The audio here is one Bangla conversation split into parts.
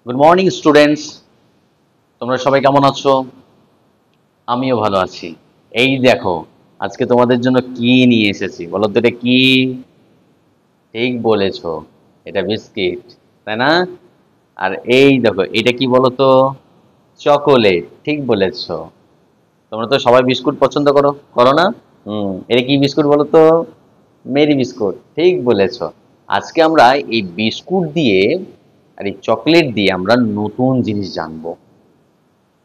গুড মর্নিং স্টুডেন্টস, তোমরা সবাই কেমন আছো? আমিও ভালো আছি। এই দেখো, আজকে তোমাদের জন্য কি নিয়ে এসেছি বলো তো, এটা কি? ঠিক বলেছো, এটা বিস্কিট, তাই না? আর এই দেখো, এটা কি বলো তো? চকোলেট, ঠিক বলেছো। তোমরা তো সবাই বিস্কুট পছন্দ করো, করো না? এটা কি বিস্কুট বলো তো? মেরি বিস্কুট, ঠিক বলেছো। আজকে আমরা এই বিস্কুট দিয়ে আর এই চকলেট দিয়ে আমরা নতুন জিনিস জানবো,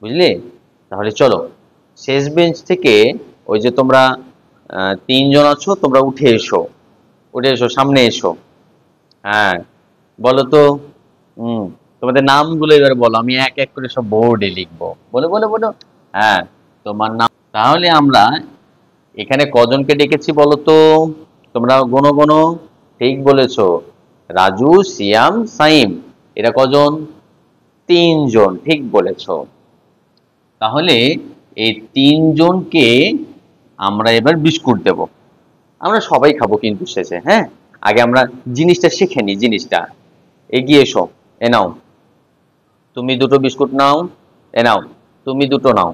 বুঝলে? তাহলে চলো, শেষ বেঞ্চ থেকে ওই যে তোমরা তিনজন আছো, তোমরা উঠে এসো, উঠে এসো, সামনে এসো। হ্যাঁ, বলো তো। হুম, তোমাদের নামগুলো এবার বলো, আমি এক এক করে সব বোর্ডে লিখবো। বলো বলো বলো। হ্যাঁ, তোমার নাম। তাহলে আমরা এখানে কজনকে ডেকেছি বলো তো? তোমরা গোনো গোনো। ঠিক বলেছো, রাজু, সিয়াম, সাইম। এরা কজন? তিনজন, ঠিক বলেছো। তাহলে এই তিনজনকে আমরা এবার বিস্কুট দেব। আমরা সবাই খাবো কিন্তু শেষে, হ্যাঁ? আগে আমরা জিনিসটা শিখে নিই, জিনিসটা। এগিয়ে এসো। এ নাও, তুমি দুটো বিস্কুট নাও। এ নাও, তুমি দুটো নাও।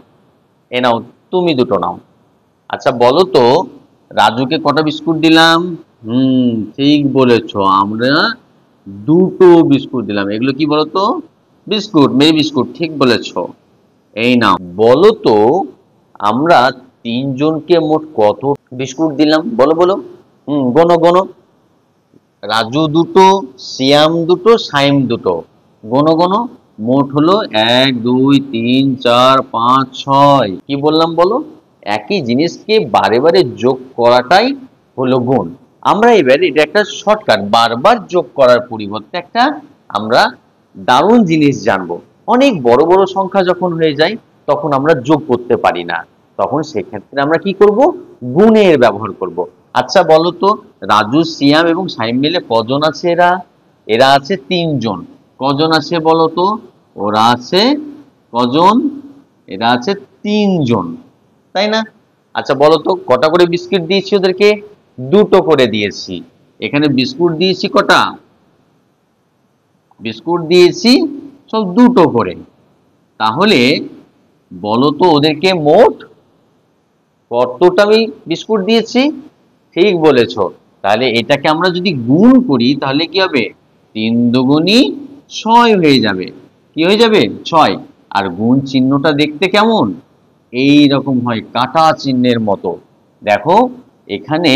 এ নাও, তুমি দুটো নাও। আচ্ছা বলো তো, রাজুকে কটা বিস্কুট দিলাম? ঠিক বলেছো, আমরা দুটো বিস্কুট দিলাম। এগুলো কি বলো তো? বিস্কুট, মেরি বিস্কুট, ঠিক বলেছো। এই নাও, বলো তো, আমরা তিনজনকে মোট কত বিস্কুট দিলাম বলো বলো। গোনো গোনো। রাজু দুটো, সিয়াম দুটো, সাইম দুটো। গোনো গোনো। মোট হলো 1 2 3 4 5 6। কি বললাম বলো? একই জিনিসকে বারে বারে যোগ করাটাই হলো গুণ। আমরা এবার এটা একটা শর্টকাট, বারবার যোগ করার পরিবর্তে একটা আমরা দারুণ জিনিস জানবো। অনেক বড় বড় সংখ্যা যখন হয়ে যায়, তখন আমরা যোগ করতে পারি না। তখন সেক্ষেত্রে আমরা কি করব? গুণের ব্যবহার করব। আচ্ছা বলো তো, রাজু, সিয়াম এবং সাইম মিলে কজন আছে এরা? এরা আছে তিনজন। কজন আছে বলো তো? ওরা আছে কজন? এরা আছে তিনজন, তাই না? আচ্ছা বলো তো, কটা করে বিস্কিট দিয়েছি ওদেরকে? দুটো করে দিয়েছি। এখানে বিস্কুট দিয়েছি কটা? বিস্কুট দিয়েছি সব দুটো করে। তাহলে বলো তো, ওদেরকে মোট কতটা আমি বিস্কুট দিয়েছি? ঠিক বলেছো। তাহলে এটাকে আমরা যদি গুণ করি, তাহলে কি হবে? 3 দুগুণী 6 হয়ে যাবে। কি হয়ে যাবে? 6। আর গুণ চিহ্নটা দেখতে কেমন? এই রকম হয়, কাটা চিহ্নের মতো। দেখো, এখানে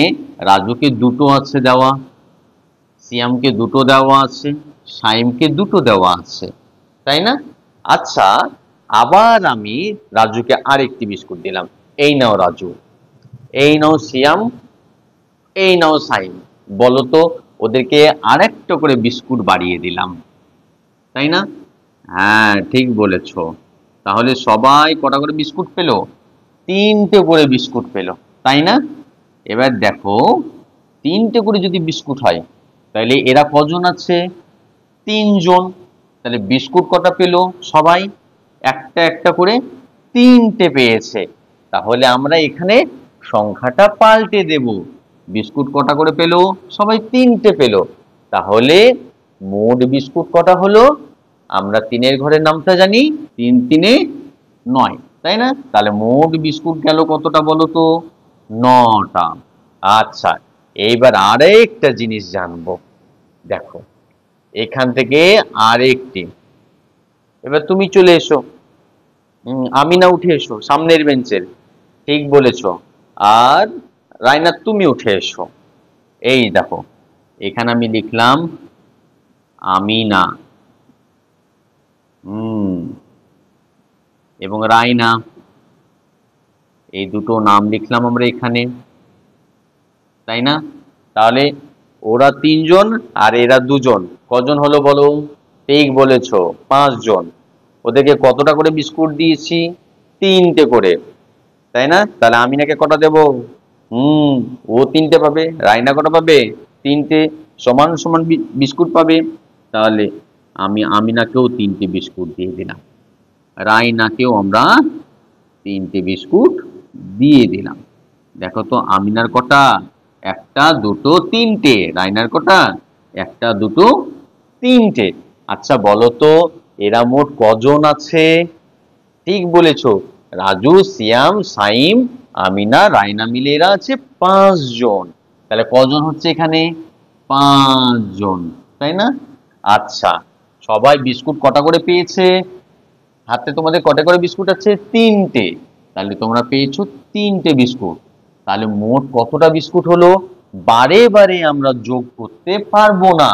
রাজুকে দুটো আছে দেওয়া, সিয়ামকে দুটো দেওয়া আছে, সাইমকে দুটো দেওয়া আছে, তাই না? আচ্ছা, আবার আমি রাজুকে আরেকটি বিস্কুট দিলাম। এই নাও রাজু, এই নাও সিয়াম, এই নাও সাইম। বলো তো, ওদেরকে আরেকটা করে বিস্কুট বাড়িয়ে দিলাম, তাই না? হ্যাঁ, ঠিক বলেছ। তাহলে সবাই কটা করে বিস্কুট পেল? তিনটে করে বিস্কুট পেল, তাই না? এবার দেখো, তিনটে করে যদি বিস্কুট হয়, তাহলে এরা কজন আছে? তিনজন। তাহলে বিস্কুট কটা পেল সবাই? একটা একটা করে তিনটে পেয়েছে। তাহলে আমরা এখানে সংখ্যাটা পাল্টে দেব। বিস্কুট কটা করে পেল? সবাই তিনটে পেল। তাহলে মোট বিস্কুট কটা হলো? আমরা তিনের ঘরের নামটা জানি, 3 3 9, তাই না? তাহলে মোট বিস্কুট গেল কতটা বলো তো? 9টা। আচ্ছা, এইবার আরেকটা জিনিস জানবো। দেখো, এখান থেকে আরেকটি। এবার তুমি চলে এসো। আমি না উঠে এসো সামনের বেঞ্চের। ঠিক বলেছ। আর রায়না, তুমি উঠে এসো। এই দেখো, এখানে আমি লিখলাম আমিনা, এবং রায়না। এই দুটো নাম লিখলাম আমরা এখানে, তাই না? তাহলে ওরা তিনজন আর এরা দুজন, কজন হলো বলো? ঠিক বলেছ, 5 জন। ওদেরকে কতটা করে বিস্কুট দিয়েছি? তিনটে করে, তাই না? তাহলে আমিনাকে কটা দেব? ও তিনটে পাবে। রায়না কটা পাবে? তিনটে। সমান সমান বিস্কুট পাবে। তাহলে আমি আমিনাকেও তিনটে বিস্কুট দিয়ে দিলাম, রায়নাকেও আমরা তিনটে বিস্কুট দিয়ে দিলাম। দেখো তো, আমিনার কটা? একটা, দুটো, তিনটে। রায়নার কটা? একটা, দুটো, তিনটে। আচ্ছা বলো তো, এরা মোট কজন আছে? ঠিক বলেছো, রাজু, সিয়াম, সাইম, আমিনা, রায়না মিলে এরা আছে 5 জন। তাহলে কজন হচ্ছে এখানে? 5 জন, তাই না? আচ্ছা, সবাই বিস্কুট কটা করে পেয়েছে? হাতে তোমাদের কটা করে বিস্কুট আছে? 3টে। তাহলে তোমরা পেয়েছো 3টে বিস্কুট। তাহলে মোট কতটা বিস্কুট হলো? বারে বারে আমরা যোগ করতে পারবো না।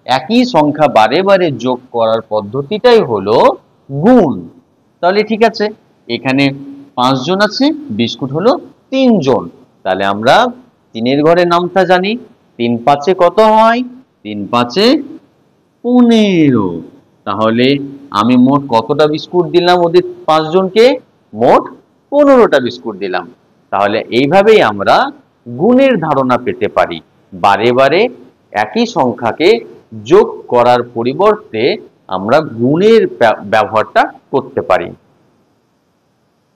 একই সংখ্যা বারে বারে যোগ করার পদ্ধতিটাই হলো গুণ। তাহলে ঠিক আছে, এখানে 5 জন আছে, বিস্কুট হলো 3 জন। তাহলে আমরা 3-এর ঘরে নামতা জানি। 3 5 কত হয়? 3 5 15। তাহলে আমি মোট কতটা বিস্কুট দিলাম ওদের 5 জনকে? মোট 15টা বিস্কুট দিলাম। তাহলে এইভাবেই আমরা গুণের ধারণা পেতে পারি। বারে বারে একই সংখ্যাকে যোগ করার পরিবর্তে আমরা গুণের ব্যবহারটা করতে পারি।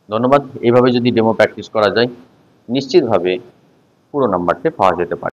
ধন্যবাদ। এইভাবে যদি ডেমো প্র্যাকটিস করা যায়, নিশ্চিতভাবে পুরো নাম্বারটা পাওয়া যেতে পারে।